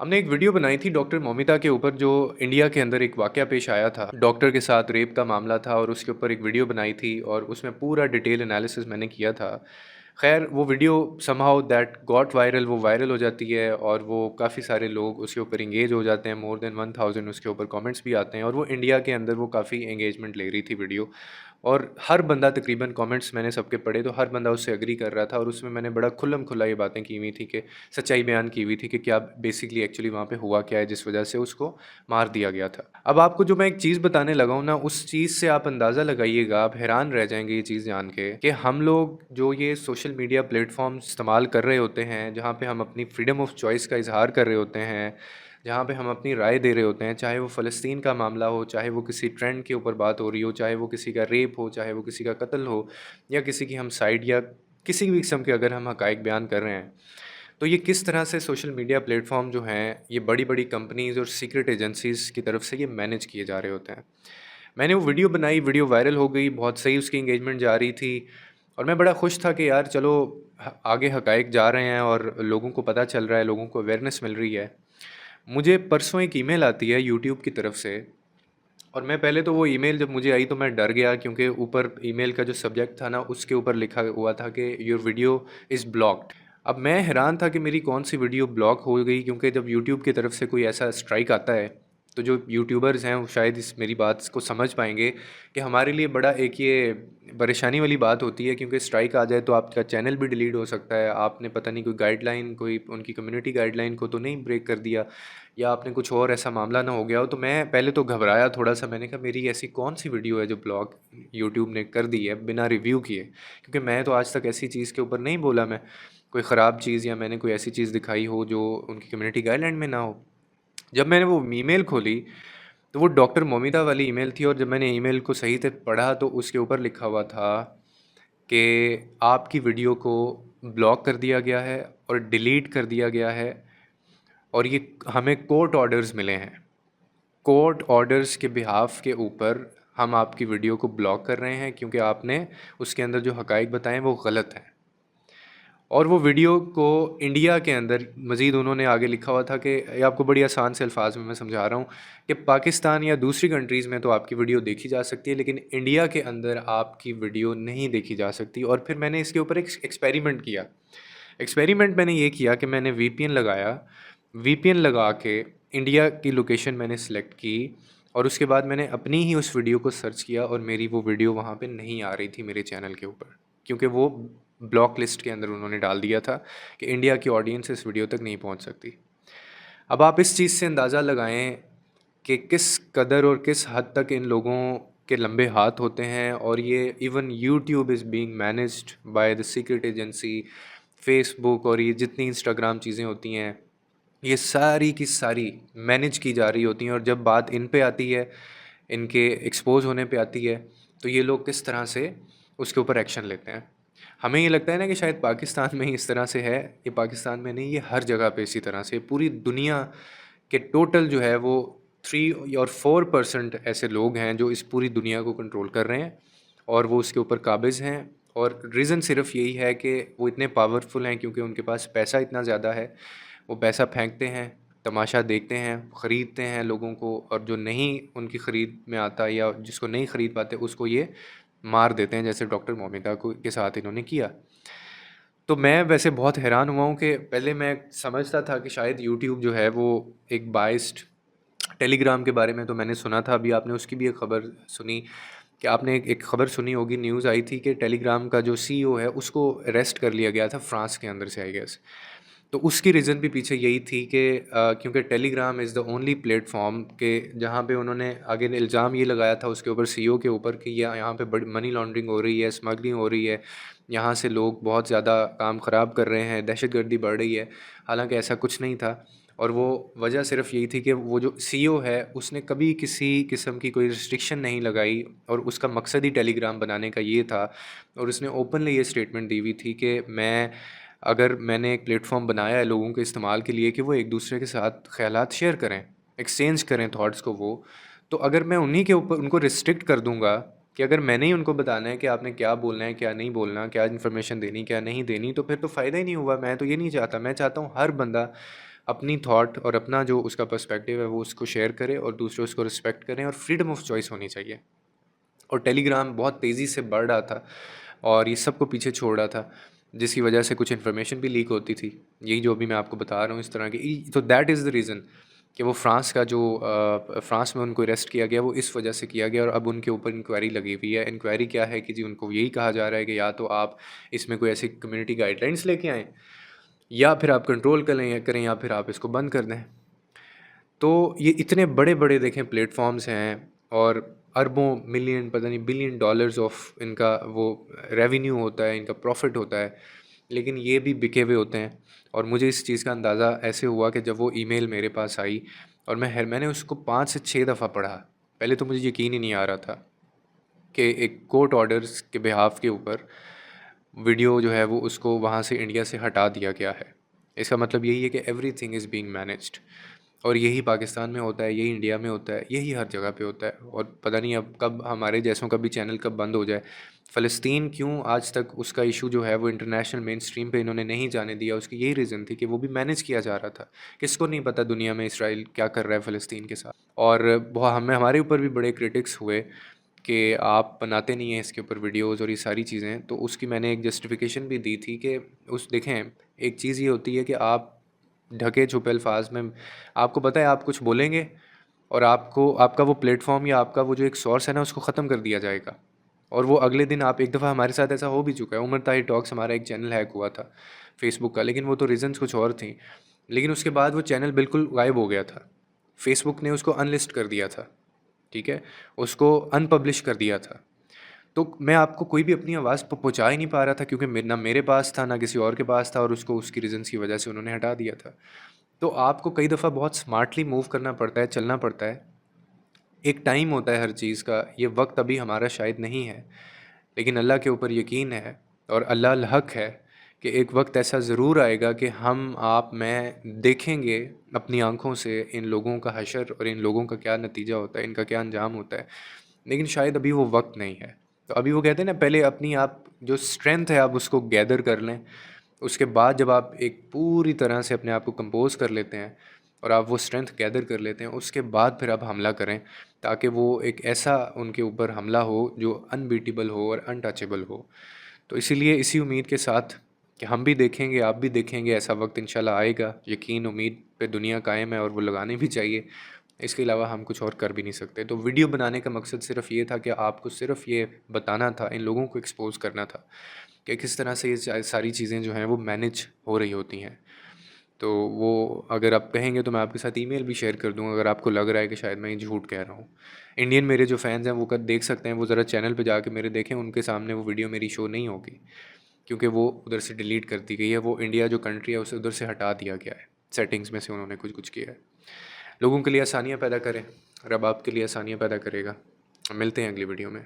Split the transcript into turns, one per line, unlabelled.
हमने एक वीडियो बनाई थी डॉक्टर मौमिता के ऊपर जो इंडिया के अंदर एक वाक़या पेश आया था। डॉक्टर के साथ रेप का मामला था और उसके ऊपर एक वीडियो बनाई थी और उसमें पूरा डिटेल एनालिसिस मैंने किया था। ख़ैर वो video somehow that got viral, वो वायरल हो जाती है और वो काफ़ी सारे लोग उसके ऊपर एंगेज हो जाते हैं। मोर देन 1000 उसके ऊपर कमेंट्स भी आते हैं और वो इंडिया के अंदर वो काफ़ी एंगेजमेंट ले रही थी वीडियो। और हर बंदा तकरीबन कमेंट्स मैंने सबके पढ़े तो हर बंदा उससे एग्री कर रहा था और उसमें मैंने बड़ा खुल्लम-खुल्ला ये बातें की हुई थी कि सच्चाई बयान की हुई थी कि क्या बेसिकली एक्चुअली वहाँ पे हुआ क्या है जिस वजह से उसको मार दिया गया था। अब आपको जो मैं एक चीज़ बताने लगा हूँ ना, उस चीज़ से आप अंदाज़ा लगाइएगा, आप हैरान रह जाएँगे ये चीज़ जान के कि हम लोग जो ये सोशल मीडिया प्लेटफ़ॉर्म इस्तेमाल कर रहे होते हैं, जहाँ पे हम अपनी फ्रीडम ऑफ चॉइस का इज़हार कर रहे होते हैं, जहाँ पे हम अपनी राय दे रहे होते हैं, चाहे वो फ़लस्तीन का मामला हो, चाहे वो किसी ट्रेंड के ऊपर बात हो रही हो, चाहे वो किसी का रेप हो, चाहे वो किसी का कत्ल हो या किसी की हम साइड या किसी भी किस्म के अगर हम हक़ाइक़ बयान कर रहे हैं, तो ये किस तरह से सोशल मीडिया प्लेटफ़ॉर्म जो हैं, ये बड़ी-बड़ी कंपनीज़ और सीक्रेट एजेंसीज़ की तरफ से ये मैनेज किए जा रहे होते हैं। मैंने वो वीडियो बनाई, वीडियो वायरल हो गई, बहुत सही उसकी एंगेजमेंट जा रही थी और मैं बड़ा खुश था कि यार चलो आगे हक़ाइक़ जा रहे हैं और लोगों को पता चल रहा है, लोगों को अवेयरनेस मिल रही है। मुझे परसों एक ईमेल आती है यूट्यूब की तरफ से और मैं पहले तो वो ईमेल जब मुझे आई तो मैं डर गया क्योंकि ऊपर ईमेल का जो सब्जेक्ट था ना उसके ऊपर लिखा हुआ था कि योर वीडियो इज़ ब्लॉक्ड। अब मैं हैरान था कि मेरी कौन-सी वीडियो ब्लॉक हो गई क्योंकि जब यूट्यूब की तरफ से कोई ऐसा स्ट्राइक आता है, तो जो यूट्यूबर्स हैं वो शायद इस मेरी बात को समझ पाएँगे कि हमारे लिए बड़ा एक ये परेशानी वाली बात होती है क्योंकि स्ट्राइक आ जाए तो आपका चैनल भी डिलीट हो सकता है। आपने पता नहीं कोई गाइडलाइन कोई उनकी कम्युनिटी गाइडलाइन को तो नहीं ब्रेक कर दिया या आपने कुछ और ऐसा मामला ना हो गया हो। तो मैं पहले तो घबराया थोड़ा-सा, मैंने कहा मेरी ऐसी कौन-सी वीडियो है जो ब्लॉक यूट्यूब ने कर दी है बिना रिव्यू किए? क्योंकि मैं तो आज तक ऐसी चीज़ के ऊपर नहीं बोला मैं। कोई ख़राब चीज़ या मैंने कोई ऐसी चीज़ दिखाई हो जो उनकी कम्युनिटी गाइडलाइन में ना हो। जब मैंने वो ईमेल खोली, तो वो डॉक्टर मोमिता वाली ईमेल थी और जब मैंने ईमेल को सही से पढ़ा तो उसके ऊपर लिखा हुआ था कि आपकी वीडियो को ब्लॉक कर दिया गया है और डिलीट कर दिया गया है और ये हमें कोर्ट ऑर्डर्स मिले हैं। कोर्ट ऑर्डर्स के बिहाफ़ के ऊपर हम आपकी वीडियो को ब्लॉक कर रहे हैं क्योंकि आपने उसके अंदर जो हक़ाइक़ बताए वो गलत हैं। और वो वीडियो को इंडिया के अंदर मज़ीद उन्होंने आगे लिखा हुआ था कि ये आपको बड़ी आसान से अल्फाज में मैं समझा रहा हूँ कि पाकिस्तान या दूसरी कंट्रीज़ में तो आपकी वीडियो देखी जा सकती है लेकिन इंडिया के अंदर आपकी वीडियो नहीं देखी जा सकती। और फिर मैंने इसके ऊपर एक एक्सपेरिमेंट किया। एक्सपेरिमेंट मैंने ये किया कि मैंने वीपीएन लगाया, वीपीएन लगा के इंडिया की लोकेशन मैंने सेलेक्ट की और उसके बाद मैंने अपनी ही उस वीडियो को सर्च किया और मेरी वो वीडियो वहाँ पे नहीं आ रही थी मेरे चैनल के ऊपर, क्योंकि वो ब्लॉक लिस्ट के अंदर उन्होंने डाल दिया था कि इंडिया की ऑडियंस इस वीडियो तक नहीं पहुँच सकती। अब आप इस चीज़ से अंदाज़ा लगाएँ कि किस कदर और किस हद तक इन लोगों के लंबे हाथ होते हैं और ये even YouTube is being managed by the secret agency, Facebook और ये जितनी इंस्टाग्राम चीज़ें होती हैं, ये सारी की सारी मैनेज की जा रही होती हैं और जब बात इन पे आती है, इनके एक्सपोज़ होने पे आती है, तो ये लोग किस तरह से उसके ऊपर एक्शन लेते हैं। हमें ये लगता है ना कि शायद पाकिस्तान में ही इस तरह से है, ये पाकिस्तान में नहीं, ये हर जगह पे इसी तरह से पूरी दुनिया के टोटल जो है वो 3 और 4% ऐसे लोग हैं जो इस पूरी दुनिया को कंट्रोल कर रहे हैं और वो उसके ऊपर काबिज़ हैं। और रीज़न सिर्फ़ यही है कि वो इतने पावरफुल हैं क्योंकि उनके पास पैसा इतना ज़्यादा है, वो पैसा फेंकते हैं, तमाशा देखते हैं, ख़रीदते हैं लोगों को और जो नहीं उनकी ख़रीद में आता या जिसको नहीं ख़रीद पाते उसको ये मार देते हैं, जैसे डॉक्टर मोमिता को के साथ इन्होंने किया। तो मैं वैसे बहुत हैरान हुआ हूँ कि पहले मैं समझता था कि शायद यूट्यूब जो है वो एक बाइस्ड, टेलीग्राम के बारे में तो मैंने सुना था, अभी आपने उसकी भी एक ख़बर सुनी कि आपने एक ख़बर सुनी होगी, न्यूज़ आई थी कि टेलीग्राम का जो सीईओ है उसको अरेस्ट कर लिया गया था फ्रांस के अंदर से आई गेस। तो उसकी रीज़न भी पीछे यही थी कि क्योंकि Telegram is the only platform के जहाँ पे उन्होंने आगे इल्ज़ाम ये लगाया था उसके ऊपर सीईओ के ऊपर कि ये यहाँ पे बड़ी मनी लॉन्ड्रिंग हो रही है, स्मगलिंग हो रही है, यहाँ से लोग बहुत ज़्यादा काम ख़राब कर रहे हैं, दहशतगर्दी बढ़ रही है। हालाँकि ऐसा कुछ नहीं था और वो वजह सिर्फ़ यही थी कि वो जो सीईओ है उसने कभी किसी किस्म की कोई रिस्ट्रिक्शन नहीं लगाई और उसका मकसद ही टेलीग्राम बनाने का ये था और उसने ओपनली ये स्टेटमेंट दी हुई थी कि अगर मैंने एक प्लेटफ़ॉर्म बनाया है लोगों के इस्तेमाल के लिए कि वो एक दूसरे के साथ ख़यालात शेयर करें, एक्सचेंज करें थॉट्स को वो, तो अगर मैं उन्हीं के ऊपर उनको रिस्ट्रिक्ट कर दूँगा कि अगर मैंने ही उनको बताना है कि आपने क्या बोलना है, क्या नहीं बोलना, क्या इन्फॉर्मेशन देनी, क्या नहीं देनी, तो फिर तो फ़ायदा ही नहीं हुआ। मैं तो ये नहीं चाहता, मैं चाहता हूँ हर बंदा अपनी थॉट और अपना जो उसका पर्सपेक्टिव है वो उसको शेयर करे और दूसरे उसको रिस्पेक्ट करें और फ्रीडम ऑफ चॉइस होनी चाहिए। और टेलीग्राम बहुत तेज़ी से बढ़ रहा था और ये सबको पीछे छोड़ रहा था, जिसकी वजह से कुछ इन्फॉर्मेशन भी लीक होती थी। यही जो अभी मैं आपको बता रहा हूँ इस तरह की, तो दैट इज़ द रीज़न कि वो फ्रांस का जो फ्रांस में उनको अरेस्ट किया गया वो इस वजह से किया गया और अब उनके ऊपर इंक्वायरी लगी हुई है। इंक्वायरी क्या है कि जी उनको यही कहा जा रहा है कि या तो आप इसमें कोई ऐसी कम्युनिटी गाइडलाइंस लेके आएँ या फिर आप कंट्रोल करें या फिर आप इसको बंद कर दें। तो ये इतने बड़े-बड़े देखें प्लेटफ़ॉर्म्स हैं और अरबों, मिलियन पता नहीं बिलियन डॉलर्स ऑफ इनका वो रेवेन्यू होता है, इनका प्रॉफ़िट होता है, लेकिन ये भी बिके हुए होते हैं। और मुझे इस चीज़ का अंदाज़ा ऐसे हुआ कि जब वो ईमेल मेरे पास आई और मैंने उसको 5 से 6 दफ़ा पढ़ा। पहले तो मुझे यकीन ही नहीं आ रहा था कि एक कोर्ट ऑर्डर्स के बिहाफ़ के ऊपर वीडियो जो है वो उसको वहाँ से इंडिया से हटा दिया गया है। इसका मतलब यही है कि एवरीथिंग इज़ बीइंग मैनेज्ड और यही पाकिस्तान में होता है, यही इंडिया में होता है, यही हर जगह पे होता है और पता नहीं अब कब हमारे जैसों का भी चैनल कब बंद हो जाए। फ़लस्तीन क्यों आज तक उसका इशू जो है वो इंटरनेशनल मेन स्ट्रीम पे इन्होंने नहीं जाने दिया, उसकी यही रीज़न थी कि वो भी मैनेज किया जा रहा था। किसको नहीं पता दुनिया में इसराइल क्या कर रहा है फ़लस्तीन के साथ। और बहु हमारे ऊपर भी बड़े क्रिटिक्स हुए कि आप बनाते नहीं हैं इसके ऊपर वीडियोज़ और ये सारी चीज़ें, तो उसकी मैंने एक जस्टिफ़िकेशन भी दी थी कि उस देखें, एक चीज़ ये होती है कि आप ढके-छुपे अल्फ़ाज़ में आपको पता है आप कुछ बोलेंगे और आपको आपका वो प्लेटफ़ॉर्म या आपका वो जो एक सोर्स है ना उसको ख़त्म कर दिया जाएगा। और वो अगले दिन आप एक दफ़ा हमारे साथ ऐसा हो भी चुका है, उमर ताहिर टॉक्स हमारा एक चैनल हैक हुआ था फ़ेसबुक का, लेकिन वो तो रीज़न्स कुछ और थी। लेकिन उसके बाद वो चैनल बिल्कुल गायब हो गया था। फ़ेसबुक ने उसको अनलिस्ट कर दिया था, ठीक है? उसको अनपब्लिश कर दिया था। तो मैं आपको कोई भी अपनी आवाज़ पहुँचा ही नहीं पा रहा था क्योंकि ना मेरे पास था ना किसी और के पास था और उसको उसकी रीज़न्स की वजह से उन्होंने हटा दिया था। तो आपको कई दफ़ा बहुत स्मार्टली मूव करना पड़ता है, चलना पड़ता है। एक टाइम होता है हर चीज़ का, ये वक्त अभी हमारा शायद नहीं है, लेकिन अल्लाह के ऊपर यकीन है और अल्लाह अल हक है कि एक वक्त ऐसा ज़रूर आएगा कि हम आप मैं देखेंगे अपनी आंखों से इन लोगों का हशर और इन लोगों का क्या नतीजा होता है, इनका क्या अंजाम होता है। लेकिन शायद अभी वो वक्त नहीं है। तो अभी वो कहते हैं ना, पहले अपनी आप जो स्ट्रेंथ है आप उसको गैदर कर लें, उसके बाद जब आप एक पूरी तरह से अपने आप को कंपोज़ कर लेते हैं और आप वो स्ट्रेंथ गैदर कर लेते हैं, उसके बाद फिर आप हमला करें, ताकि वो एक ऐसा उनके ऊपर हमला हो जो अनबीटेबल हो और अनटचेबल हो। तो इसीलिए इसी उम्मीद के साथ कि हम भी देखेंगे, आप भी देखेंगे, ऐसा वक्त इंशाल्लाह आएगा। यकीन उम्मीद पे दुनिया कायम है और वो लगानी भी चाहिए। इसके अलावा हम कुछ और कर भी नहीं सकते। तो वीडियो बनाने का मकसद सिर्फ़ ये था कि आपको सिर्फ़ ये बताना था, इन लोगों को एक्सपोज़ करना था कि किस तरह से ये सारी चीज़ें जो हैं वो मैनेज हो रही होती हैं। तो वो अगर आप कहेंगे तो मैं आपके साथ ईमेल भी शेयर कर दूँगा अगर आपको लग रहा है कि शायद मैं ये झूठ कह रहा हूँ। इंडियन मेरे जो फ़ैन्स हैं वो देख सकते हैं, वो ज़रा चैनल पे जाके मेरे देखें, उनके सामने वो वीडियो मेरी शो नहीं होगी, क्योंकि वो उधर से डिलीट कर दी गई है। वो इंडिया जो कंट्री है उसे उधर से हटा दिया गया है। सेटिंग्स में से उन्होंने कुछ-कुछ किया है। लोगों के लिए आसानियाँ पैदा करें, रब आपके लिए आसानियाँ पैदा करेगा। मिलते हैं अगली वीडियो में।